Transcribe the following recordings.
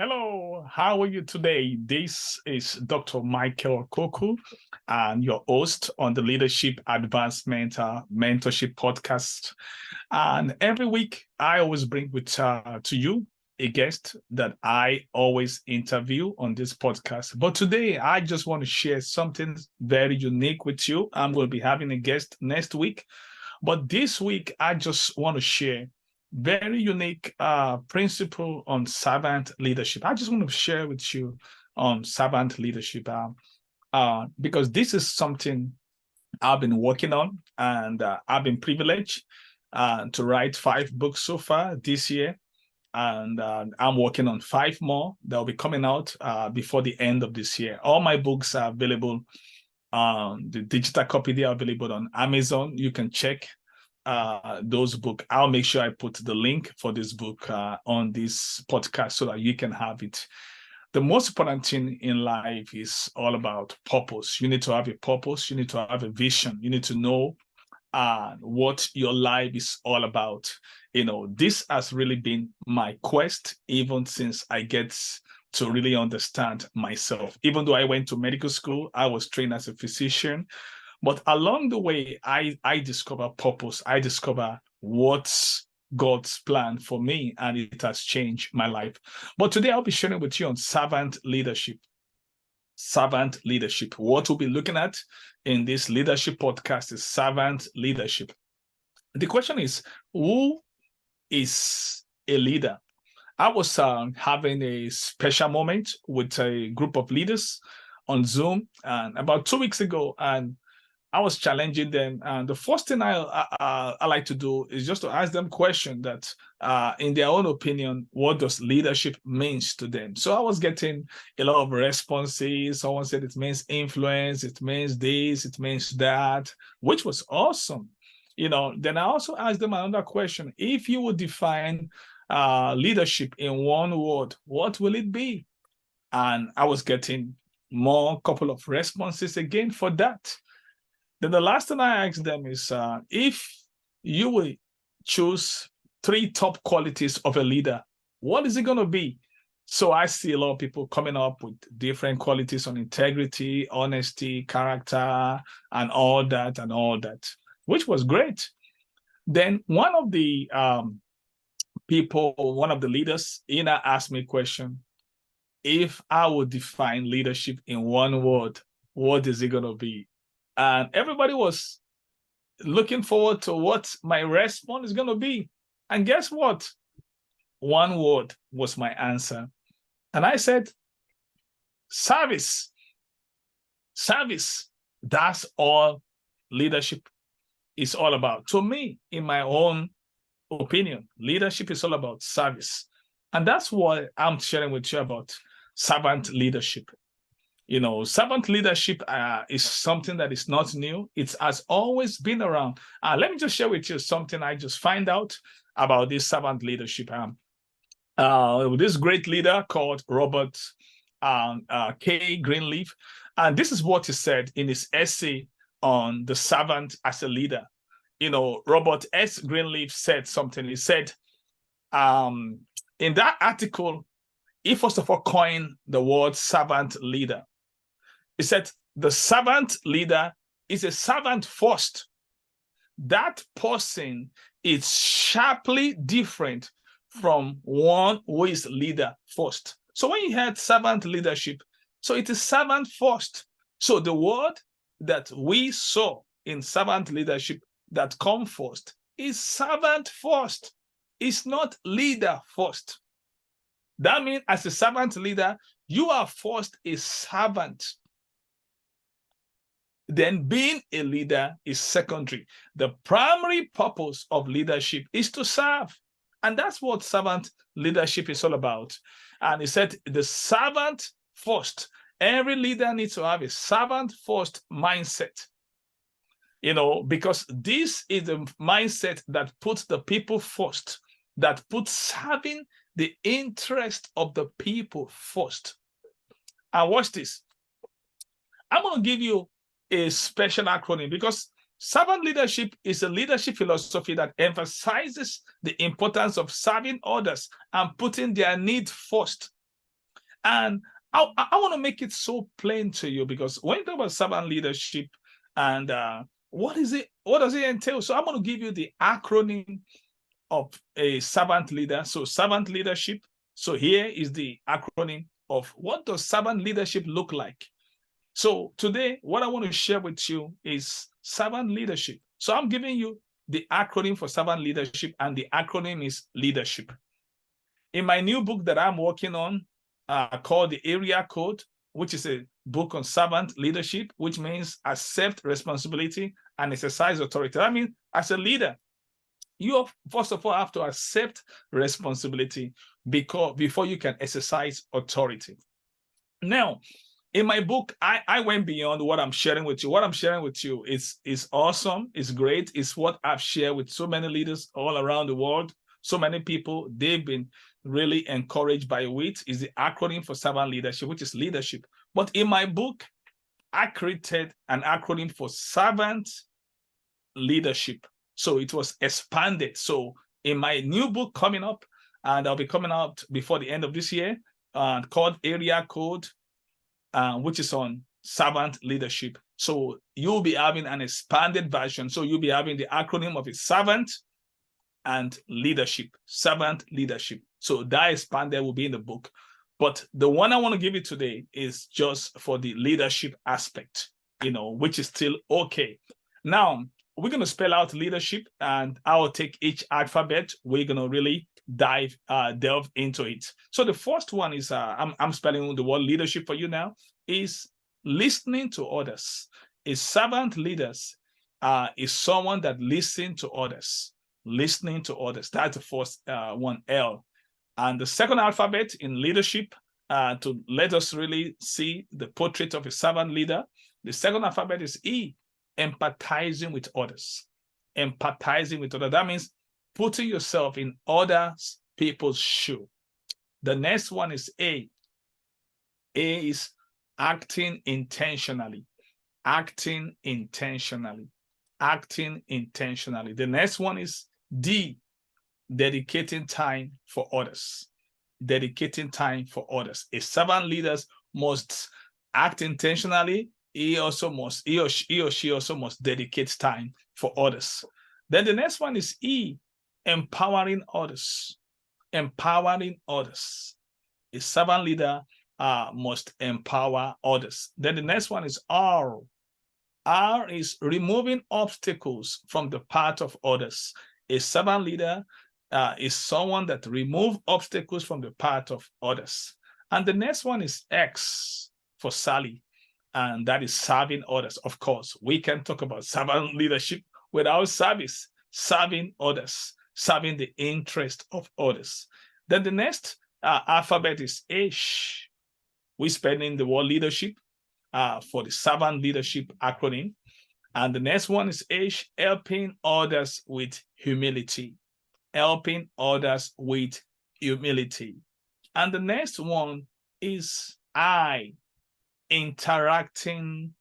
Hello, how are you today? This is Dr. Michael Koku, and your host on the Leadership Advancement Mentorship Podcast. And every week, I always bring to you a guest that I always interview on this podcast. But today, I just want to share something very unique with you. I'm going to be having a guest next week. But this week, I just want to share very unique principle on servant leadership. I just want to share with you on servant leadership because this is something I've been working on, and I've been privileged to write 5 books so far this year. And I'm working on 5 more that will be coming out before the end of this year. All my books are available. The digital copy, they are available on Amazon. You can check those books. I'll make sure I put the link for this book on this podcast so that you can have it. The most important thing in life is all about purpose. You need to have a purpose. You need to have a vision. You need to know what your life is all about. This has really been my quest even since I get to really understand myself. Even though I went to medical school, I was trained as a physician. But along the way, I discover purpose. I discover what's God's plan for me, and it has changed my life. But today I'll be sharing with you on servant leadership. Servant leadership. What we'll be looking at in this leadership podcast is servant leadership. The question is, who is a leader? I was having a special moment with a group of leaders on Zoom and about 2 weeks ago, and I was challenging them, and the first thing I like to do is just to ask them questions that, in their own opinion, what does leadership means to them? So I was getting a lot of responses. Someone said it means influence, it means this, it means that, which was awesome. Then I also asked them another question: if you would define leadership in one word, what will it be? And I was getting more couple of responses again for that. Then the last thing I asked them is, if you will choose 3 top qualities of a leader, what is it going to be? So I see a lot of people coming up with different qualities on integrity, honesty, character, and all that, which was great. Then one of the one of the leaders, Ina, asked me a question: if I would define leadership in one word, what is it going to be? And everybody was looking forward to what my response is going to be. And guess what? One word was my answer. And I said, service. Service. That's all leadership is all about. To me, in my own opinion, leadership is all about service. And that's what I'm sharing with you about servant leadership. Servant leadership is something that is not new. It has always been around. Let me just share with you something I just find out about this servant leadership. This great leader called Robert K. Greenleaf. And this is what he said in his essay on the servant as a leader. Robert S. Greenleaf said something. He said, in that article, he first of all coined the word servant leader. He said, the servant leader is a servant first. That person is sharply different from one who is leader first. So when you had servant leadership, so it is servant first. So the word that we saw in servant leadership that come first is servant first. It's not leader first. That means as a servant leader, you are first a servant. Then being a leader is secondary. The primary purpose of leadership is to serve. And that's what servant leadership is all about. And he said the servant first. Every leader needs to have a servant first mindset. Because this is the mindset that puts the people first, that puts serving the interest of the people first. And watch this. I'm going to give you a special acronym because servant leadership is a leadership philosophy that emphasizes the importance of serving others and putting their need first. And I want to make it so plain to you, because when you talk about servant leadership and what is it? What does it entail? So I'm going to give you the acronym of a servant leader. So servant leadership. So here is the acronym of what does servant leadership look like. So today, what I want to share with you is servant leadership. So I'm giving you the acronym for servant leadership, and the acronym is leadership. In my new book that I'm working on, called The Area Code, which is a book on servant leadership, which means accept responsibility and exercise authority. I mean, as a leader, you first of all have to accept responsibility before you can exercise authority. Now, in my book, I went beyond what I'm sharing with you. What I'm sharing with you is awesome, it's great, it's what I've shared with so many leaders all around the world. So many people, they've been really encouraged by it. Is the acronym for servant leadership, which is leadership. But in my book, I created an acronym for servant leadership. So it was expanded. So in my new book coming up, and I'll be coming out before the end of this year, called Area Code, which is on servant leadership. So you'll be having an expanded version. So you'll be having the acronym of a servant and leadership, servant leadership. So that expanded will be in the book. But the one I want to give you today is just for the leadership aspect, which is still okay. Now, we're going to spell out leadership, and I'll take each alphabet. We're going to really delve into it. So the first one is, I'm spelling the word leadership for you now, is listening to others. A servant leader is someone that listens to others. Listening to others. That's the first one, L. And the second alphabet in leadership, to let us really see the portrait of a servant leader, the second alphabet is E, empathizing with others. Empathizing with others. That means putting yourself in other people's shoe. The next one is A. A is acting intentionally. Acting intentionally. Acting intentionally. The next one is D, dedicating time for others. Dedicating time for others. A servant leader must act intentionally. He or she also must dedicate time for others. Then the next one is E, empowering others. Empowering others. A servant leader must empower others. Then the next one is R. R is removing obstacles from the path of others. A servant leader is someone that removes obstacles from the path of others. And the next one is X for Sally, and that is serving others. Of course, we can talk about servant leadership without service, serving others, serving the interest of others. Then the next alphabet is H. We're spelling the word leadership for the servant leadership acronym. And the next one is H, helping others with humility. Helping others with humility. And the next one is I, interacting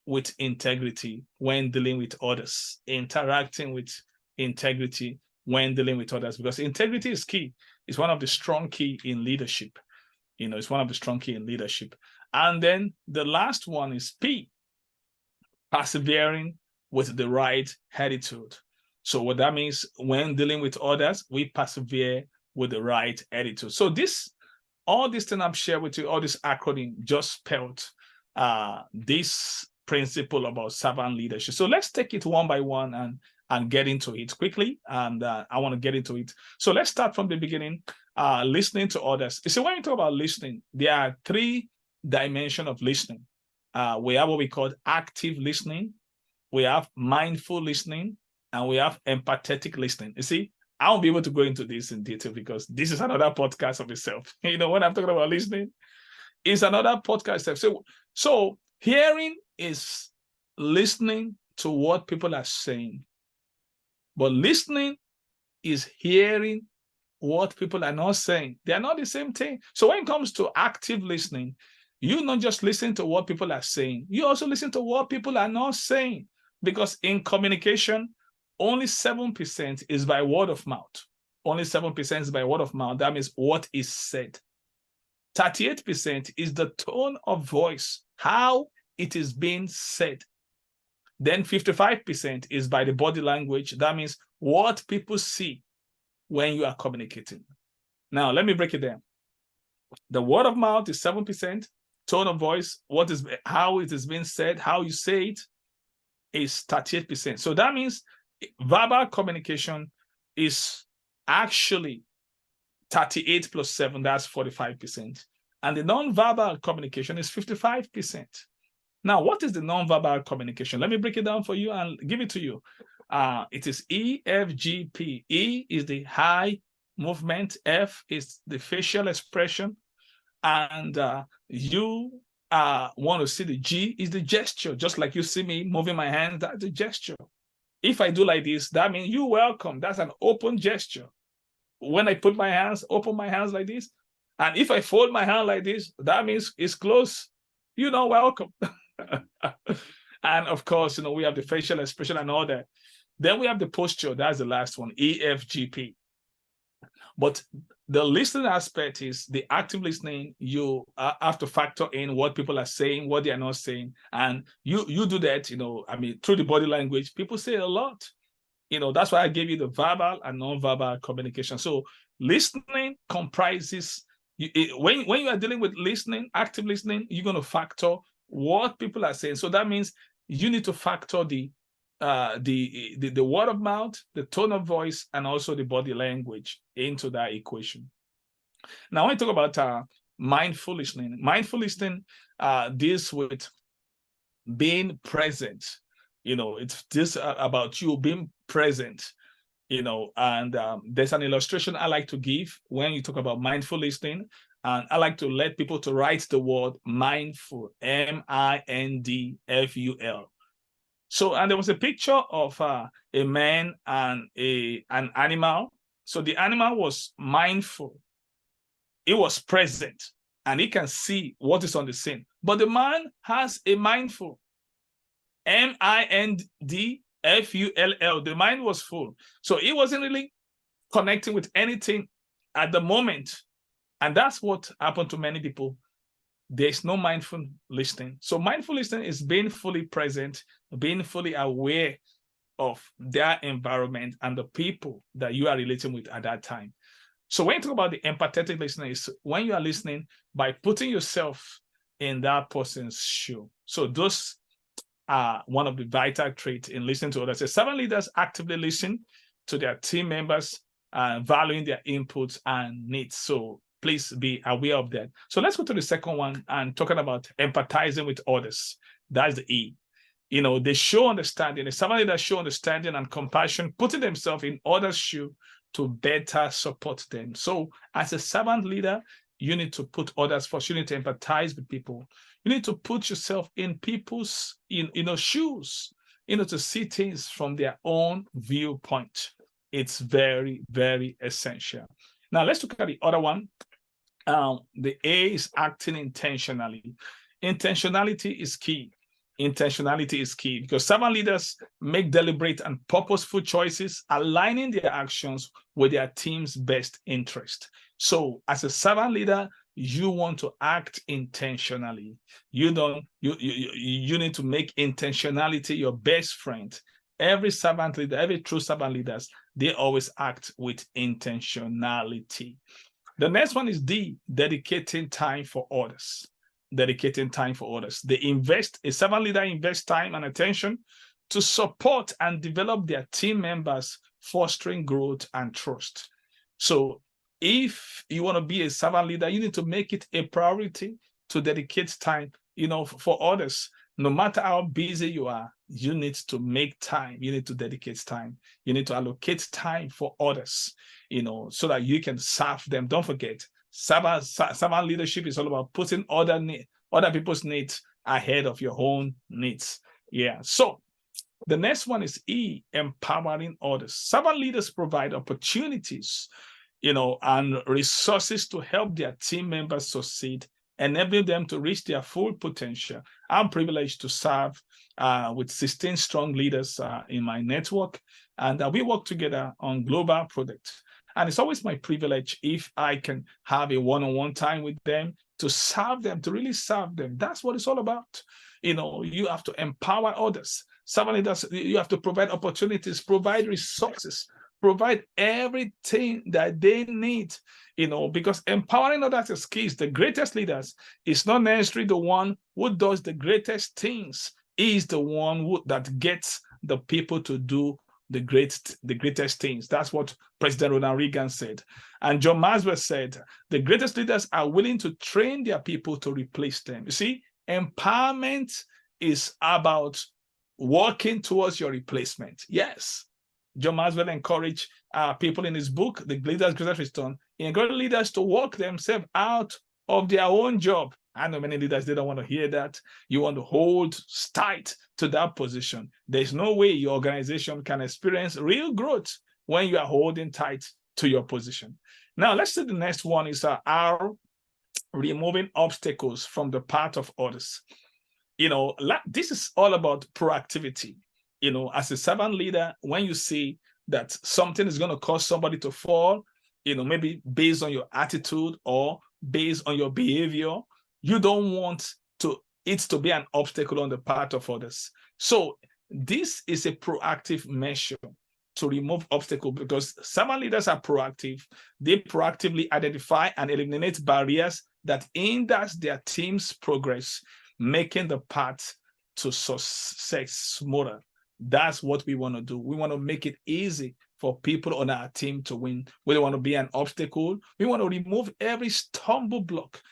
with integrity when dealing with others. Interacting with integrity when dealing with others, because integrity is key. It's one of the strong key in leadership. It's one of the strong key in leadership. And then the last one is P, persevering with the right attitude. So what that means, when dealing with others, we persevere with the right attitude. So all this thing I've shared with you, all this acronym just spelled this principle about servant leadership. So let's take it one by one and get into it quickly. And I want to get into it. So let's start from the beginning, listening to others. You see, when you talk about listening, there are 3 dimensions of listening. We have what we call active listening, we have mindful listening, and we have empathetic listening. You see, I won't be able to go into this in detail because this is another podcast of itself. When I'm talking about listening, it's another podcast. So hearing is listening to what people are saying, but listening is hearing what people are not saying. They are not the same thing. So when it comes to active listening, you not just listen to what people are saying, you also listen to what people are not saying. Because in communication, only 7% is by word of mouth. Only 7% is by word of mouth. That means what is said. 38% is the tone of voice, how it is being said. Then 55% is by the body language. That means what people see when you are communicating. Now, let me break it down. The word of mouth is 7%. Tone of voice, how it is being said, how you say it, is 38%. So that means verbal communication is actually 38 plus 7, that's 45%. And the non-verbal communication is 55%. Now, what is the non-verbal communication? Let me break it down for you and give it to you. It is EFGP. E is the high movement. F is the facial expression. And you want to see the G is the gesture. Just like you see me moving my hand, that's the gesture. If I do like this, that means you're welcome. That's an open gesture. When I put my hands, open my hands like this. And if I fold my hand like this, that means it's close. You're not welcome. And of course, we have the facial expression and all that. Then we have the posture. That's the last one, EFGP. But the listening aspect is the active listening. You have to factor in what people are saying, what they are not saying. And you do that, through the body language. People say a lot. That's why I gave you the verbal and non-verbal communication. So listening comprises, when you are dealing with listening, active listening, you're going to factor what people are saying. So that means you need to factor the word of mouth, the tone of voice, and also the body language into that equation. Now, when I talk about mindful listening deals with being present. It's this about you being present. And there's an illustration I like to give when you talk about mindful listening, and I like to let people to write the word mindful, MINDFUL. So, and there was a picture of a man and an animal. So the animal was mindful. It was present, and he can see what is on the scene. But the man has a mindful, MINDFULL. The mind was full. So he wasn't really connecting with anything at the moment. And that's what happened to many people. There's no mindful listening. So mindful listening is being fully present, being fully aware of their environment and the people that you are relating with at that time. So when you talk about the empathetic listening, is when you are listening by putting yourself in that person's shoe. So those are one of the vital traits in listening to others. So servant leaders actively listen to their team members, valuing their inputs and needs. So please be aware of that. So let's go to the second one and talking about empathizing with others. That's the E. They show understanding. The servant leaders show understanding and compassion, putting themselves in others' shoe to better support them. So as a servant leader, you need to put others first. You need to empathize with people. You need to put yourself in people's shoes, to see things from their own viewpoint. It's very, very essential. Now let's look at the other one. The A is acting intentionally. Intentionality is key. Intentionality is key because servant leaders make deliberate and purposeful choices, aligning their actions with their team's best interest. So as a servant leader, you want to act intentionally. You need to make intentionality your best friend. Every servant leader, every true servant leaders, they always act with intentionality. The next one is D, dedicating time for others. Dedicating time for others. A servant leader invests time and attention to support and develop their team members, fostering growth and trust. So if you want to be a servant leader, you need to make it a priority to dedicate time, for others. No matter how busy you are, you need to make time. You need to dedicate time. You need to allocate time for others, so that you can serve them. Don't forget, servant leadership is all about putting other people's needs ahead of your own needs. Yeah. So the next one is E, empowering others. Servant leaders provide opportunities, and resources to help their team members succeed, enabling them to reach their full potential. I'm privileged to serve with 16 strong leaders in my network, and we work together on global projects. And it's always my privilege if I can have a one-on-one time with them to serve them, to really serve them. That's what it's all about. You have to empower others. Servant leaders, you have to provide opportunities, provide resources, provide everything that they need, because empowering others is key. The greatest leaders is not necessarily the one who does the greatest things. He is the one that gets the people to do the greatest things. That's what President Ronald Reagan said. And John Maxwell said, the greatest leaders are willing to train their people to replace them. You see, empowerment is about working towards your replacement. Yes. John Maxwell encouraged people in his book, The Leader's Greatest Return. He encouraged leaders to work themselves out of their own job. I know many leaders, they don't want to hear that. You want to hold tight to that position. There's no way your organization can experience real growth when you are holding tight to your position. Now, let's see the next one is our removing obstacles from the path of others. This is all about proactivity. As a servant leader, when you see that something is going to cause somebody to fall, maybe based on your attitude or based on your behavior, you don't want it to be an obstacle on the part of others. So this is a proactive measure to remove obstacles, because servant leaders are proactive. They proactively identify and eliminate barriers that hinders their team's progress, making the path to success smoother. That's what we want to do. We want to make it easy for people on our team to win. We don't want to be an obstacle. We want to remove every stumble block,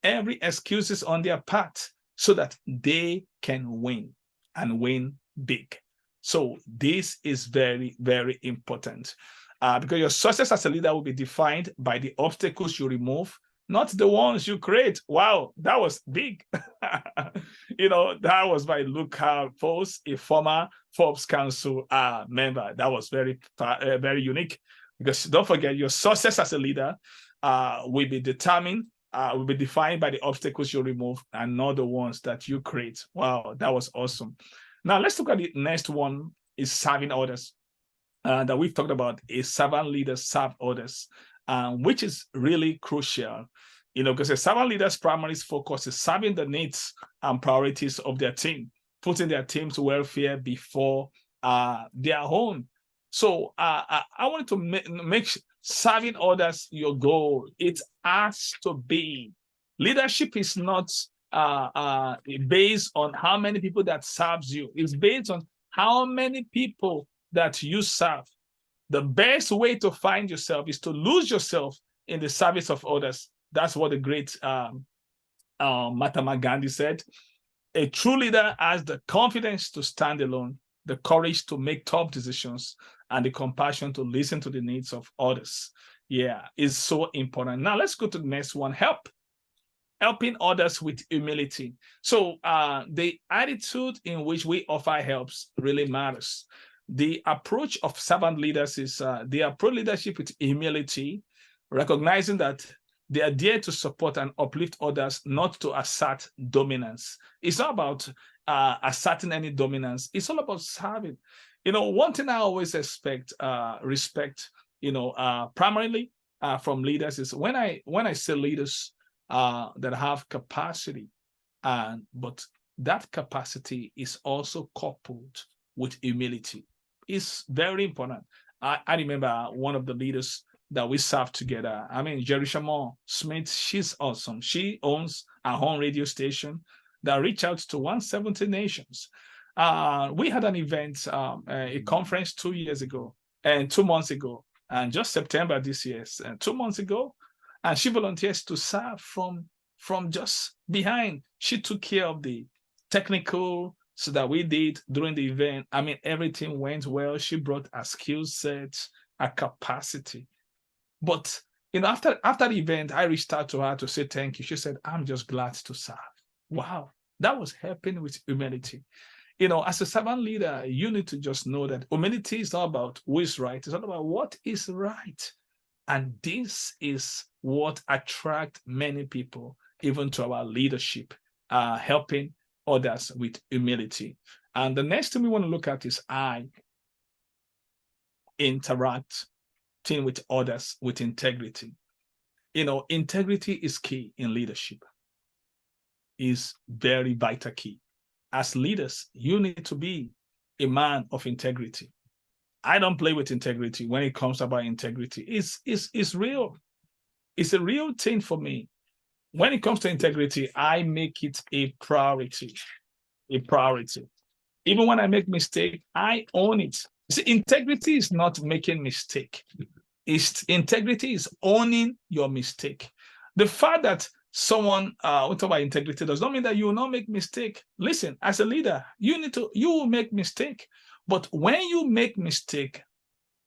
every excuses on their path, so that they can win and win big. So this is very, very important, because your success as a leader will be defined by the obstacles you remove, not the ones you create. Wow, that was big. That was by Luke Foss, a former Forbes Council member. That was very, very unique, because don't forget, your success as a leader will be determined, will be defined by the obstacles you remove and not the ones that you create. Wow, that was awesome. Now, let's look at the next one, is serving others. That we've talked about is servant leaders serve others, which is really crucial, because a servant leader's primary focus is serving the needs and priorities of their team, putting their team's welfare before their own. So I wanted to make serving others your goal. It has to be. Leadership is not based on how many people that serves you. It's based on how many people that you serve. The best way to find yourself is to lose yourself in the service of others. That's what the great Mahatma Gandhi said. A true leader has the confidence to stand alone, the courage to make tough decisions, and the compassion to listen to the needs of others. Yeah, it's so important. Now let's go to the next one, helping others with humility. So the attitude in which we offer helps really matters. The approach of servant leaders is they approach leadership with humility, recognizing that they are there to support and uplift others, not to assert dominance. It's not about asserting any dominance. It's all about serving. One thing I always respect, primarily from leaders is when I say leaders that have capacity, but that capacity is also coupled with humility. It's very important. I remember one of the leaders that we served together. Jerusha Smith, she's awesome. She owns her own radio station that reach out to 170 nations. We had an event, a conference 2 years ago and 2 months ago, and just September this year, 2 months ago, and she volunteers to serve from just behind. She took care of the technical so that we did during the event. Everything went well. She brought a skill set, a capacity. But after the event, I reached out to her to say thank you. She said, "I'm just glad to serve." Wow, that was helping with humility. As a servant leader, you need to just know that humility is not about who is right. It's not about what is right. And this is what attracts many people, even to our leadership, helping others with humility. And the next thing we want to look at is I interact with others with integrity. Integrity is key in leadership, is very vital key. As leaders, you need to be a man of integrity. I don't play with integrity when it comes about integrity. It's real. It's a real thing for me. When it comes to integrity, I make it a priority. A priority. Even when I make mistake, I own it. See, integrity is not making mistake. Integrity is owning your mistake. The fact that someone we talk about integrity does not mean that you will not make mistake. Listen, as a leader, you will make mistake. But when you make mistake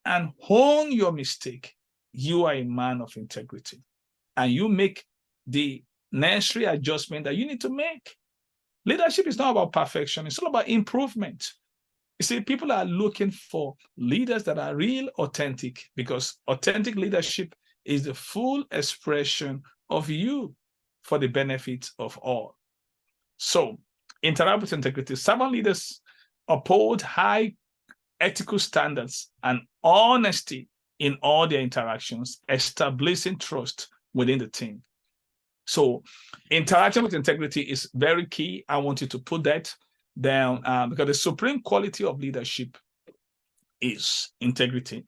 and own your mistake, you are a man of integrity. And you make the necessary adjustment that you need to make. Leadership is not about perfection. It's all about improvement. You see, people are looking for leaders that are real, authentic, because authentic leadership is the full expression of you for the benefit of all. So, interact with integrity. Servant leaders uphold high ethical standards and honesty in all their interactions, establishing trust within the team. So interacting with integrity is very key. I want you to put that down because the supreme quality of leadership is integrity.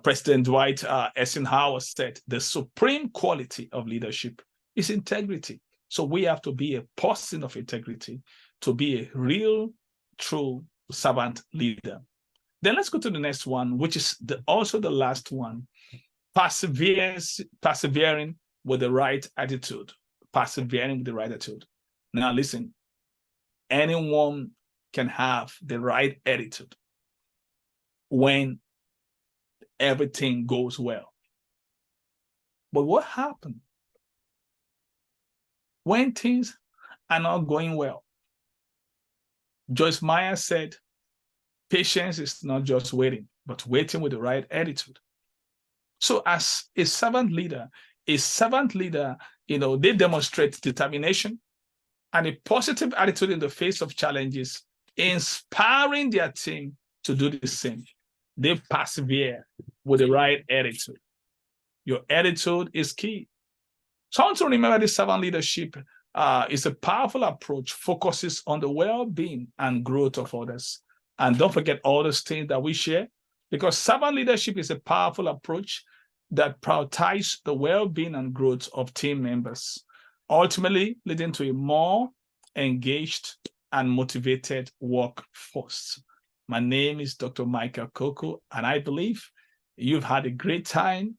President Dwight Eisenhower said, the supreme quality of leadership is integrity. So we have to be a person of integrity to be a real, true servant leader. Then let's go to the next one, which is also the last one. Persevering with the right attitude. Persevering with the right attitude. Now listen, anyone can have the right attitude when everything goes well. But what happens when things are not going well? Joyce Meyer said, patience is not just waiting, but waiting with the right attitude. So as a servant leader, they demonstrate determination and a positive attitude in the face of challenges, inspiring their team to do the same. They persevere with the right attitude. Your attitude is key. So I want to remember this servant leadership is a powerful approach, focuses on the well-being and growth of others. And don't forget all those things that we share, because servant leadership is a powerful approach that prioritizes the well-being and growth of team members, ultimately leading to a more engaged and motivated workforce. My name is Dr. Michael Koku, and I believe you've had a great time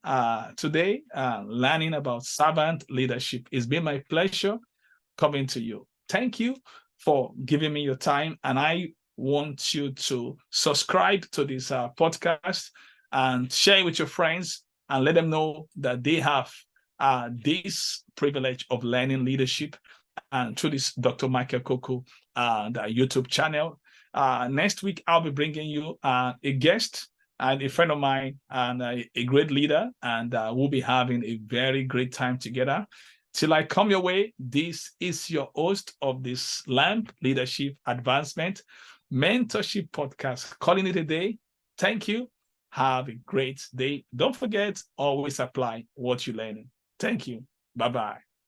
today learning about servant leadership. It's been my pleasure coming to you. Thank you for giving me your time, and I want you to subscribe to this podcast and share it with your friends and let them know that they have this privilege of learning leadership and through this Dr. Michael Koku the YouTube channel. Next week, I'll be bringing you a guest and a friend of mine and a great leader, and we'll be having a very great time together. Till I come your way, this is your host of this LAMP Leadership Advancement Mentorship Podcast, calling it a day. Thank you. Have a great day. Don't forget, always apply what you're learning. Thank you. Bye-bye.